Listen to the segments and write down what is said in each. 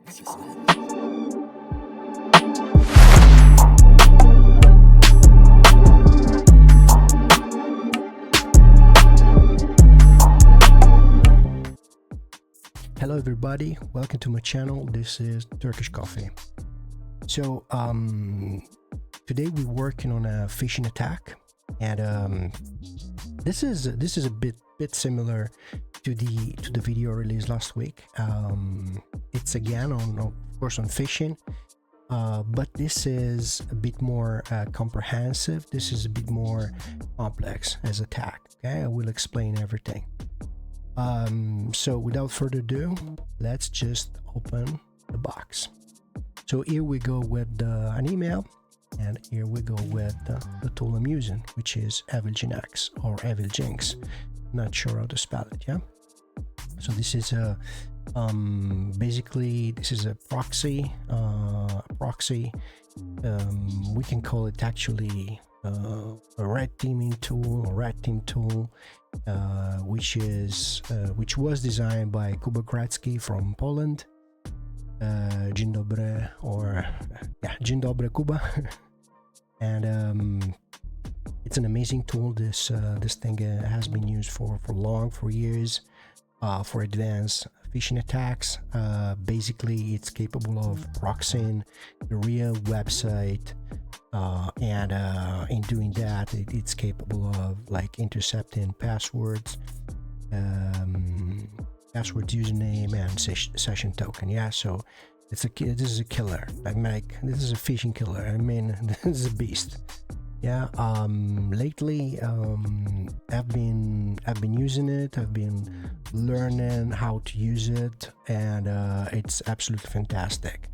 Hello everybody, welcome to my channel. This is Turkish Coffee. So today we're working on a phishing attack, and this is a bit similar to the video released last week. It's again of course on phishing, but this is a bit more comprehensive. This is a bit more complex as attack. Okay, I will explain everything. So without further ado, let's just open the box. So here we go with an email, and here we go with the tool I'm using, which is Evilginx or Evilginx. Not sure how to spell it. Yeah. So this is a basically this is a proxy. We can call it actually a red teaming tool or red team tool, which was designed by Kuba Kratsky from Poland. Dzień dobry, or yeah, Dzień dobry Kuba. And it's an amazing tool. This thing has been used for years for advanced phishing attacks. Basically, it's capable of proxying the real website, and in doing that, it's capable of like intercepting passwords, username, and session token. Yeah, so this is a killer. Like this is a phishing killer. I mean, this is a beast. Yeah. Lately, I've been using it. I've been learning how to use it, and it's absolutely fantastic.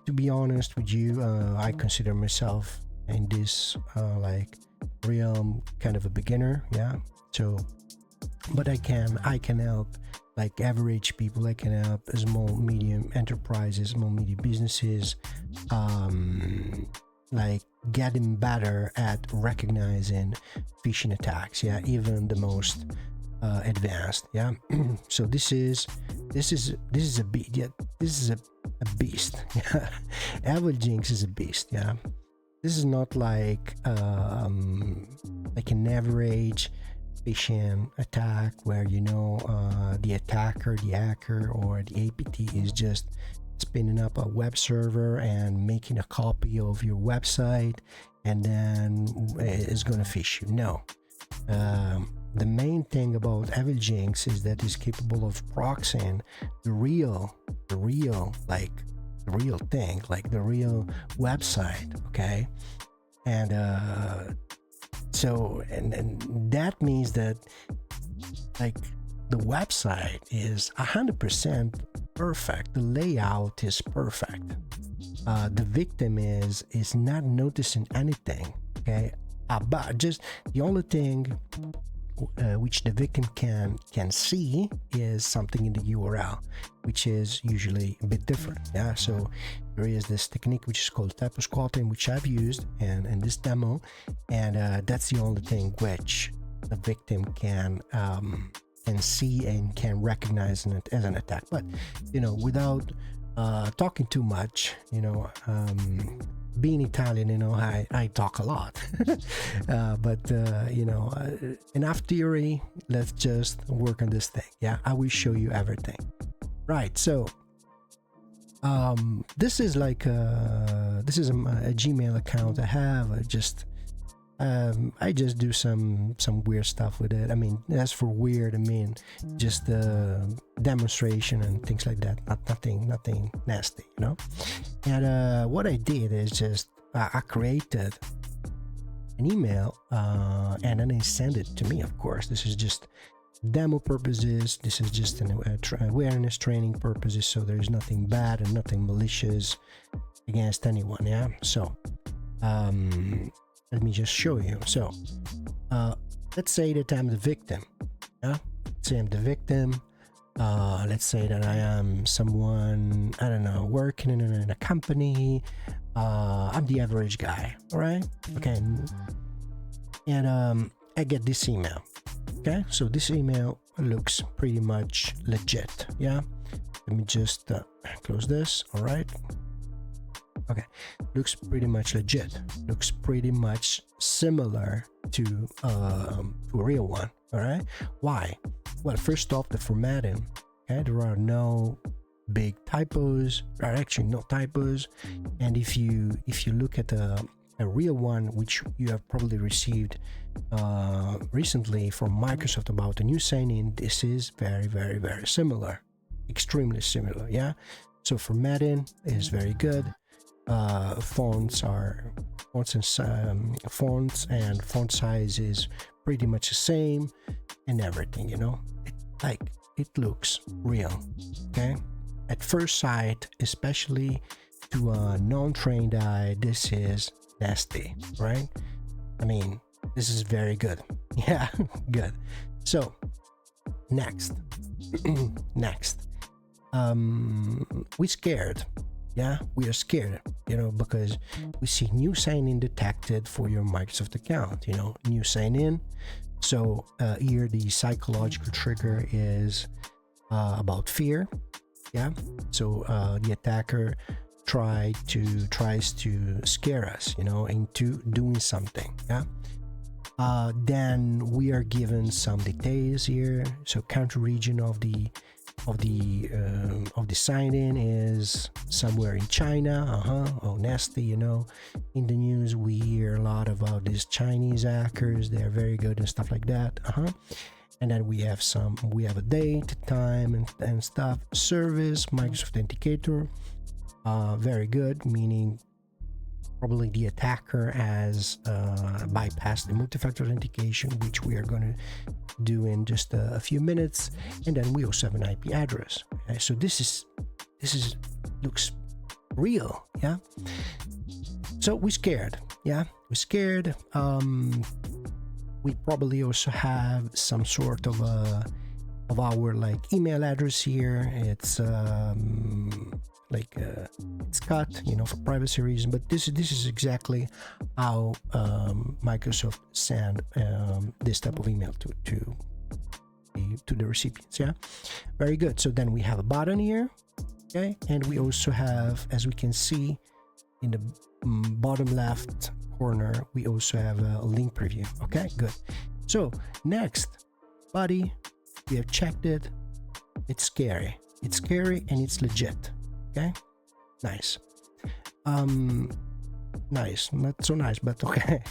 To be honest with you, I consider myself in this like realm kind of a beginner. Yeah. So, but I can help like average people. I can help small medium enterprises, small medium businesses, like getting better at recognizing phishing attacks. Yeah, even the most advanced. Yeah. So this is a beast. Yeah, this is a beast. Yeah, Evilginx is a beast. Yeah, this is not like an average phishing attack where the attacker, the hacker, or the APT is just spinning up a web server and making a copy of your website and then is going to phish you. No. The main thing about Evilginx is that it's capable of proxying the real thing, like the real website. Okay. And so that means that like the website is 100% perfect. The layout is perfect. The victim is not noticing anything. Okay, but just the only thing which the victim can see is something in the URL, which is usually a bit different. Yeah, so there is this technique which is called Typosquatting, which I've used in this demo, and that's the only thing which the victim can see and can recognize it as an attack. But without talking too much, being Italian, I talk a lot. But enough theory. Let's just work on this thing. Yeah, I will show you everything. Right. So this is like a Gmail account I have. I just do some weird stuff with it. I mean, as for weird, I mean just demonstration and things like that. Nothing nasty, And what I did is just I created an email, and then I sent it to me. Of course, this is just demo purposes. This is just an awareness training purposes. So there's nothing bad and nothing malicious against anyone. Yeah. So let me just show you. So let's say that I'm the victim. Yeah, let's say I'm the victim. Let's say that I am someone, I don't know, working in a company. I'm the average guy. All right. Okay. And I get this email. Okay, so this email looks pretty much legit. Yeah, Let me just close this. All right. Okay, looks pretty much legit. Looks pretty much similar to a real one. All right. Why? Well, first off, the formatting. Okay, there are no big typos. There are actually no typos. And if you look at a real one, which you have probably received recently from Microsoft about the new sign-in, this is very, very, very similar. Extremely similar. Yeah. So formatting is very good. Fonts and font size is pretty much the same, and everything, you know, it looks real. Okay, at first sight, especially to a non-trained eye, this is nasty, right? I mean, this is very good. Yeah, good. So next we scared. Yeah, we are scared, you know, because we see new sign-in detected for your Microsoft account, you know, new sign-in. So here the psychological trigger is about fear. Yeah, so the attacker tries to scare us, you know, into doing something. Yeah. Then we are given some details here. So country region of the sign-in is somewhere in China. Oh, nasty, you know. In the news we hear a lot about these Chinese hackers. They're very good and stuff like that. And then we have a date, time, and stuff. Service, Microsoft Authenticator, very good, meaning probably the attacker has bypassed the multi-factor authentication, which we are going to do in just a few minutes. And then we also have an IP address. Okay? So this looks real. Yeah. So we're scared. Yeah, we're scared. We probably also have some sort of our like email address here. It's it's cut, you know, for privacy reasons, but this is exactly how Microsoft send this type of email to the recipients. Yeah, very good. So then we have a button here, okay, and we also have, as we can see in the bottom left corner, we also have a link preview. Okay, good. So next, buddy, we have checked it. It's scary and it's legit. Okay, nice. Nice, not so nice, but okay.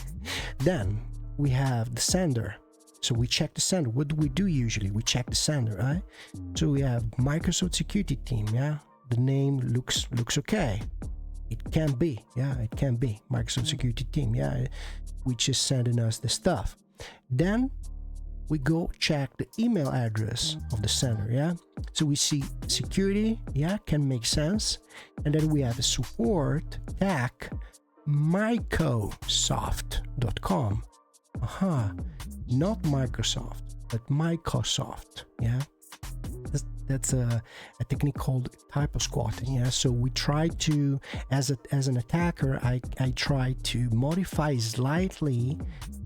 Then we have the sender. So we check the sender. What do we do usually? We check the sender, right? So we have Microsoft Security Team. Yeah, the name looks okay. It can be, yeah, it can be Microsoft Security Team. Yeah, which is sending us the stuff. Then we go check the email address of the sender. Yeah, so we see security. Yeah, can make sense. And then we have a support tag Microsoft.com. Not Microsoft, but Microsoft. Yeah, that's a technique called Typosquatting. Yeah, so we try to, as an attacker, I try to modify slightly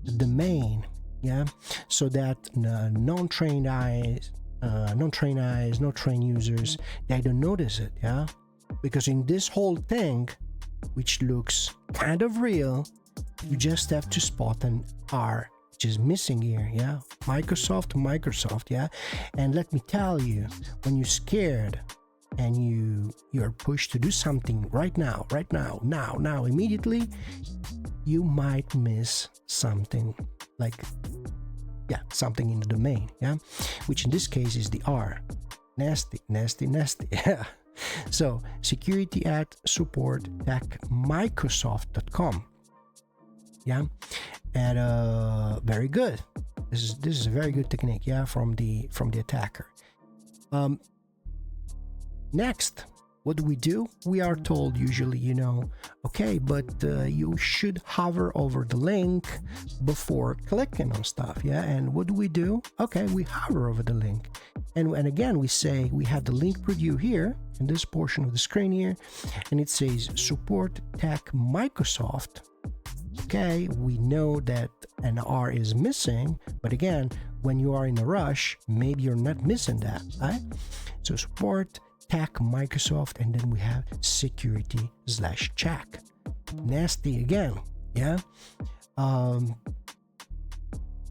the domain. Yeah, so that non-trained users, they don't notice it. Yeah, because in this whole thing, which looks kind of real, you just have to spot an R, which is missing here. Yeah, Microsoft. Yeah, and let me tell you, when you're scared and you're pushed to do something right now, immediately, you might miss something, like, yeah, something in the domain. Yeah, which in this case is the R. Nasty. Yeah. So security@support-microsoft.com. Yeah, and very good. This is a very good technique. Yeah, from the attacker. Next, what do? We are told usually, you know, okay, but you should hover over the link before clicking on stuff. Yeah, and what do? Okay, we hover over the link, and again we say we have the link preview here in this portion of the screen here, and it says support tech Microsoft. Okay, we know that an R is missing, but again, when you are in a rush, maybe you're not missing that, right? So support tech Microsoft, and then we have security/check. Nasty again. Yeah.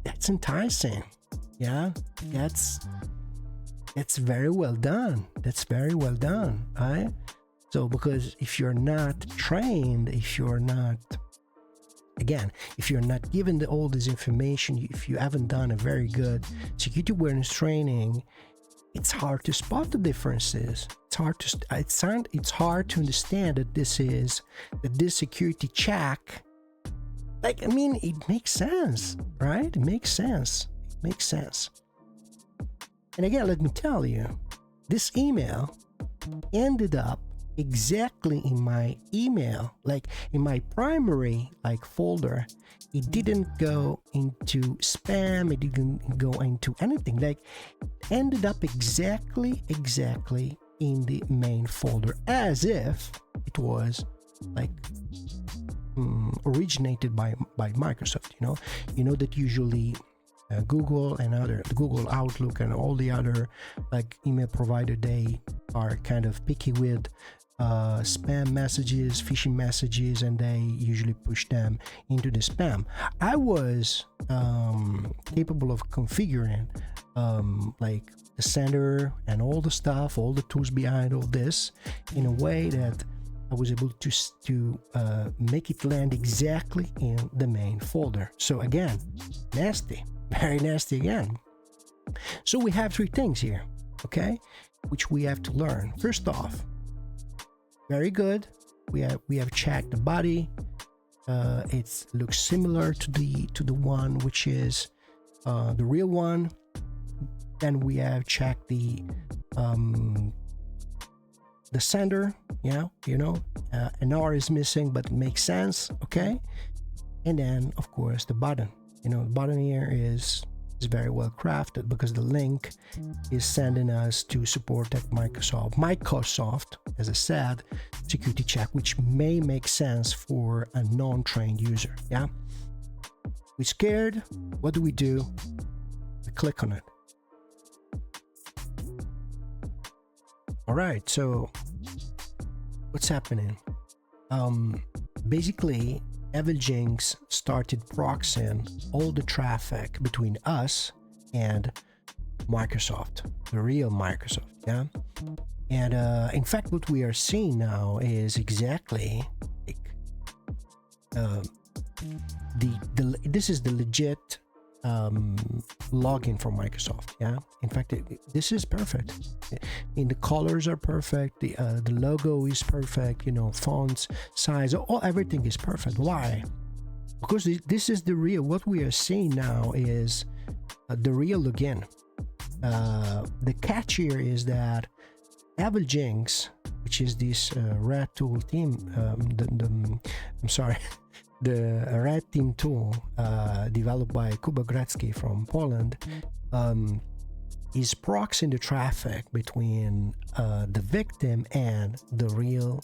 That's enticing. Yeah. That's very well done. That's very well done. Right? So, because if you're not trained, if you're not given all this information, if you haven't done a very good security awareness training, it's hard to spot the differences. It's hard to understand that this security check. Like, I mean, it makes sense, right? It makes sense. And again, let me tell you, this email ended up exactly in my email, like in my primary folder. It didn't go into spam, it didn't go into anything, like ended up exactly in the main folder, as if it was like originated by Microsoft. You know that usually Google and Google Outlook and all the other email provider, they are kind of picky with spam messages, phishing messages, and they usually push them into the spam. I was capable of configuring the sender and all the stuff, all the tools behind all this, in a way that I was able to make it land exactly in the main folder. So again, nasty, very nasty again. So we have three things here, okay, which we have to learn. First off, very good. We have checked the body. It looks similar to the one which is the real one. Then we have checked the sender. An R is missing, but it makes sense. Okay. And then of course the button. The button here is very well crafted, because the link is sending us to support at Microsoft, as I said, security check, which may make sense for a non-trained user. Yeah, we're scared. What do? We click on it. All right, so what's happening? Basically, Evilginx started proxying all the traffic between us and Microsoft, the real Microsoft. Yeah, and in fact, what we are seeing now is exactly this is the legit login from Microsoft. Yeah, in fact, this is perfect. The colors are perfect, the logo is perfect, fonts, size, everything is perfect. Why? Because this is the real. What we are seeing now is the real login. The catch here is that Evilginx, which is this red tool team, the red team tool developed by Kuba Gretzky from Poland, is proxying the traffic between the victim and the real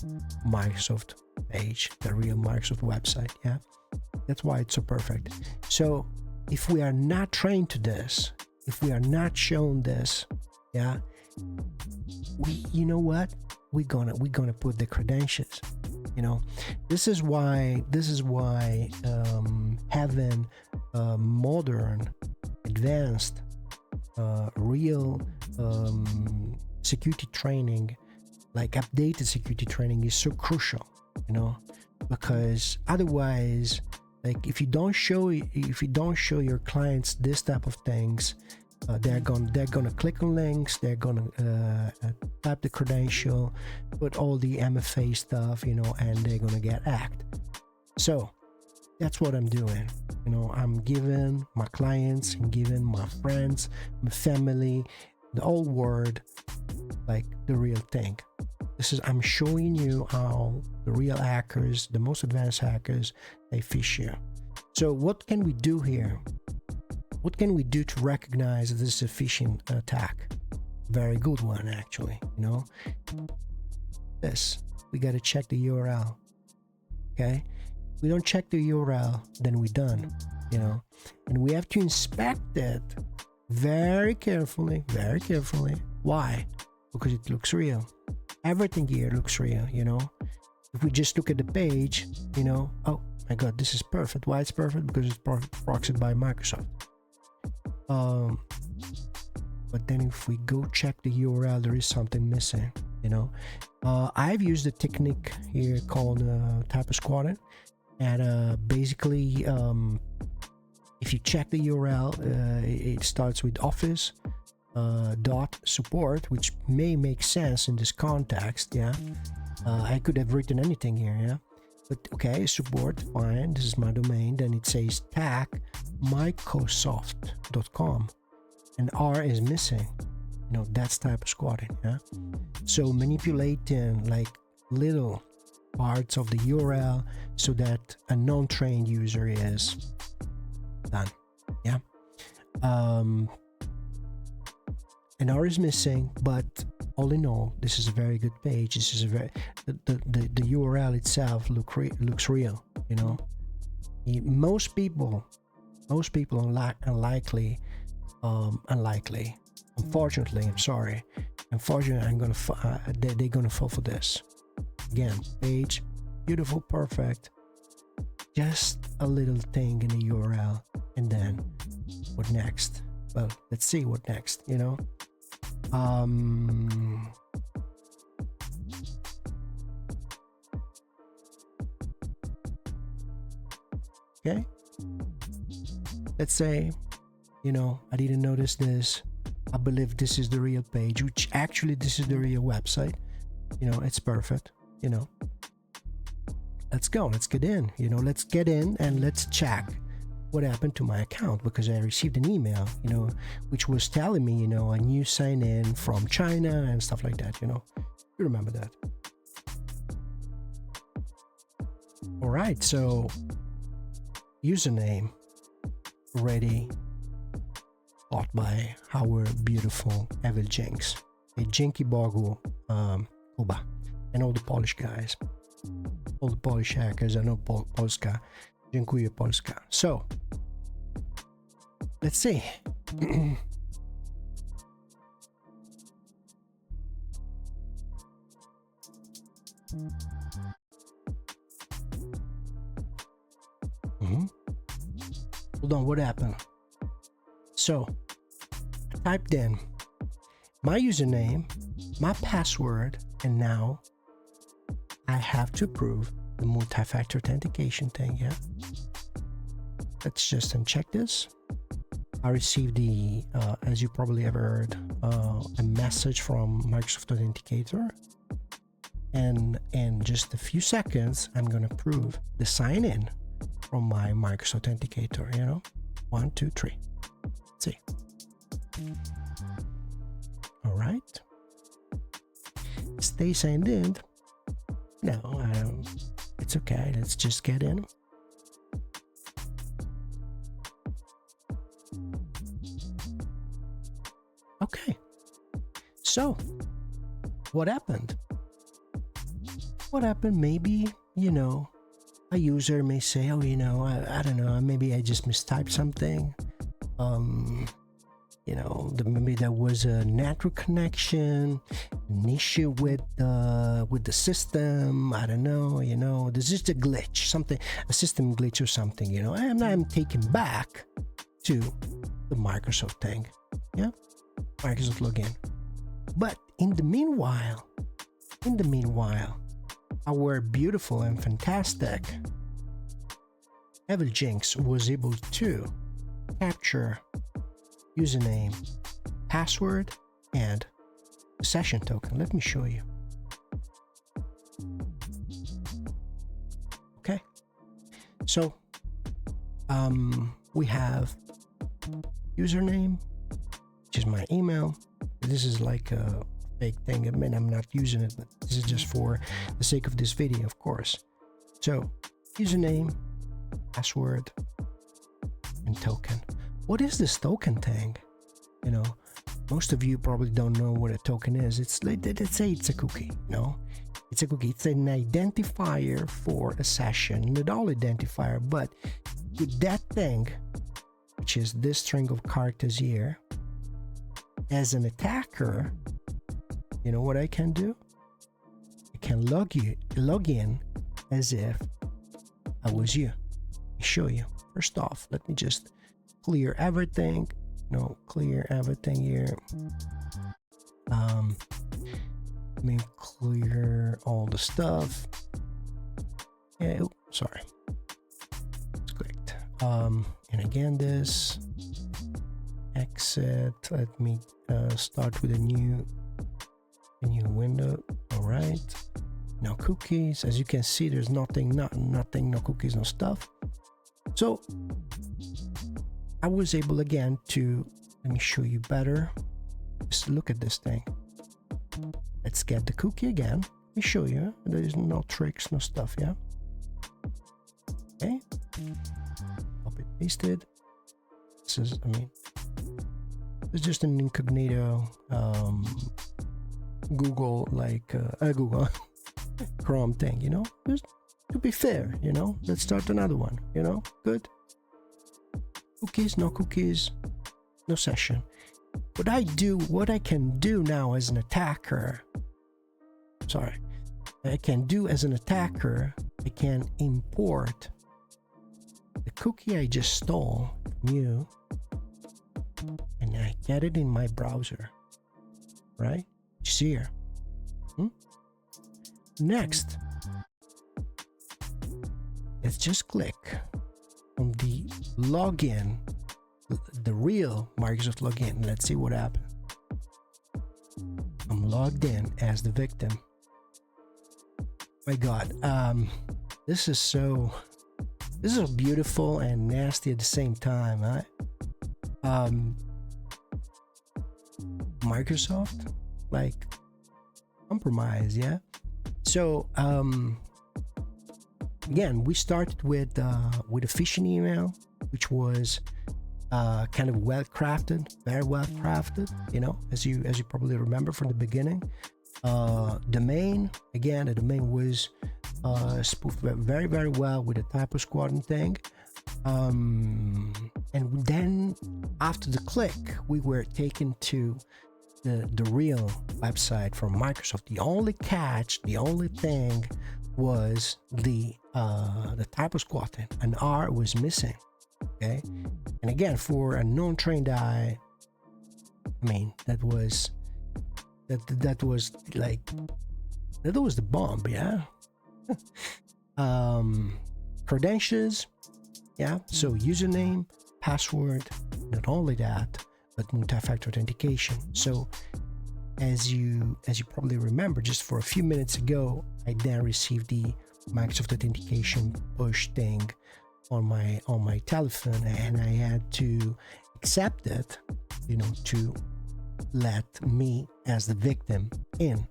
Microsoft page, the real Microsoft website. Yeah, that's why it's so perfect. So if we are not trained to this, if we are not shown this, yeah, you know what, we're gonna put the credentials. This is why having modern, advanced, real security training, like updated security training, is so crucial. Because otherwise, if you don't show your clients this type of things, they're gonna click on links, they're gonna type the credential, put all the MFA stuff, and they're gonna get hacked. So that's what I'm doing. I'm giving my clients, I'm giving my friends, my family, the whole world, the real thing. I'm showing you how the real hackers, the most advanced hackers, they phish you. So what can we do here? What can we do to recognize that this is a phishing attack? Very good one, actually. We got to check the URL. Okay, if we don't check the URL, then we're done. And we have to inspect it very carefully. Why? Because it looks real. everything here looks real, you know. If we just look at the page, you know, oh my god, this is perfect. Why it's perfect? Because it's proxied by Microsoft. But then if we go check the URL, there is something missing, you know. I've used a technique here called Typosquatting, and basically if you check the URL, it starts with office .support, which may make sense in this context. Yeah, I could have written anything here. Yeah, but okay, support, fine, this is my domain. Then it says tag microsoft.com, and R is missing. You know, that's Typosquatting. Yeah, so manipulating like little parts of the URL so that a non-trained user is done. Yeah, and R is missing, but all in all, this is a very good page. This is a very the URL itself looks real. You know, most people unlikely. Unfortunately, I'm sorry. Unfortunately, they're gonna fall for this. Again, page, beautiful, perfect. Just a little thing in the URL, and then what next? Well, let's see what next. You know. Okay. Let's say, you know, I didn't notice this. I believe this is the real page, which actually this is the real website. You know, it's perfect. You know, let's go. Let's get in. You know, let's get in and let's check what happened to my account, because I received an email, you know, which was telling me, you know, a new sign in from China and stuff like that. You know, you remember that. All right, so username ready, bought by our beautiful Evilginx, a Dzięki Bogu, Kuba, and all the Polish guys, all the Polish hackers. I know Polska. Dziękuję Polska. So let's see. Hold on, what happened? So I typed in my username, my password, and now I have to prove the multi-factor authentication thing. Yeah, let's just uncheck this. I received the as you probably ever heard, a message from Microsoft Authenticator, and in just a few seconds I'm gonna prove the sign in from my Microsoft Authenticator. You know, 1, 2, 3. Let's see. All right, stay signed in. No, I don't. It's okay. Let's just get in. Okay. So, what happened? What happened? Maybe, you know, a user may say, oh, you know, I don't know, maybe I just mistyped something. You know, maybe there was a network connection, an issue with the system. I don't know. You know, there's just a glitch, something, a system glitch or something. You know, and I'm taken back to the Microsoft thing. Yeah, Microsoft login. But in the meanwhile, our beautiful and fantastic Evilginx was able to capture username, password, and session token. Let me show you. Okay, so we have username, which is my email. This is like a fake thing. I mean, I'm not using it, but this is just for the sake of this video, of course. So username, password, and token. What is this token thing? You know, most of you probably don't know what a token is. It's like, let's say it's a cookie. No, it's a cookie. It's an identifier for a session, not all identifier, but with that thing, which is this string of characters here, as an attacker, you know what I can do? can log in as if I was you. Let me show you. First off, let me just clear everything. No, clear everything here. Let me clear all the stuff. Yeah, oops, sorry. It's clicked. And again, this exit. Let me start with a new window. All right. No cookies. As you can see, there's nothing, no cookies, no stuff. So I was able again to, let me show you better. Just look at this thing. Let's get the cookie again. Let me show you. There's no tricks, no stuff, yeah? Okay. Copy pasted. This is, I mean, it's just an incognito Google, like Google Chrome thing, you know? Just to be fair, you know? Let's start another one, you know? Good. Cookies, no cookies, no session. What I can do now as an attacker, I can import the cookie I just stole from you, and I get it in my browser, right? You see here. Next, let's just click on the login, the real Microsoft login. Let's see what happens. I'm logged in as the victim. My God, this is so beautiful and nasty at the same time, right? Microsoft, like, compromise, yeah. So again, we started with a phishing email, which was kind of very well crafted, you know, as you probably remember from the beginning. Domain, again, the domain was spoofed very, very well with the Typosquatting thing. And then after the click, we were taken to the real website from Microsoft. The only catch, the only thing was the Typosquatting. An R was missing. Okay, and again, for a non-trained eye, I mean, that was like, that was the bomb, yeah. Credentials, yeah. So username, password, not only that, but multi-factor authentication. So as you probably remember, just for a few minutes ago, I then received the Microsoft authentication push thing on my telephone, and I had to accept it, you know, to let me as the victim in.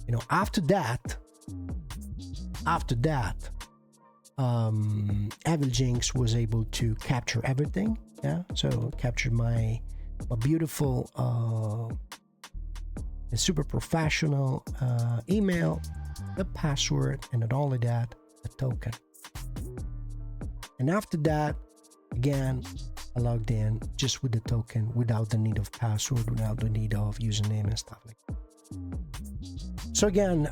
You know, after that, Evilginx was able to capture everything, yeah. So captured my beautiful and super professional email, the password, and not only that, the token. And after that, again, I logged in just with the token, without the need of password, without the need of username and stuff like that. So again,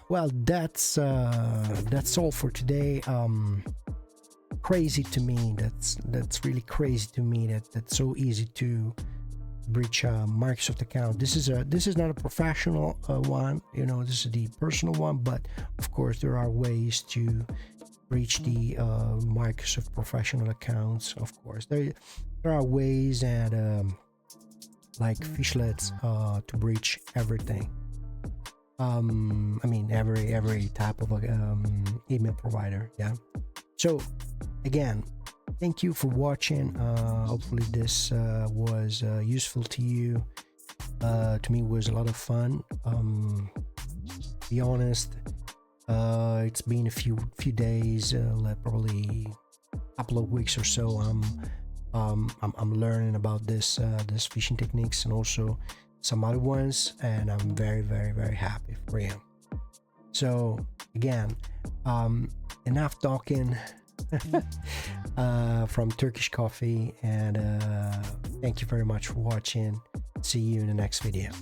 well, that's all for today. Crazy to me. That's really crazy to me that's so easy to breach a Microsoft account. This is not a professional one, you know. This is the personal one, but of course there are ways to breach the Microsoft professional accounts. Of course, there are ways and like fishlets to breach everything. I mean, every type of email provider, yeah. So again, thank you for watching. Hopefully this was useful to you. To me, it was a lot of fun. To be honest, it's been a few days, like probably a couple of weeks or so. I'm learning about this phishing techniques and also some other ones, and I'm very, very, very happy for you. So again, enough talking from Turkish Coffee, and thank you very much for watching. See you in the next video.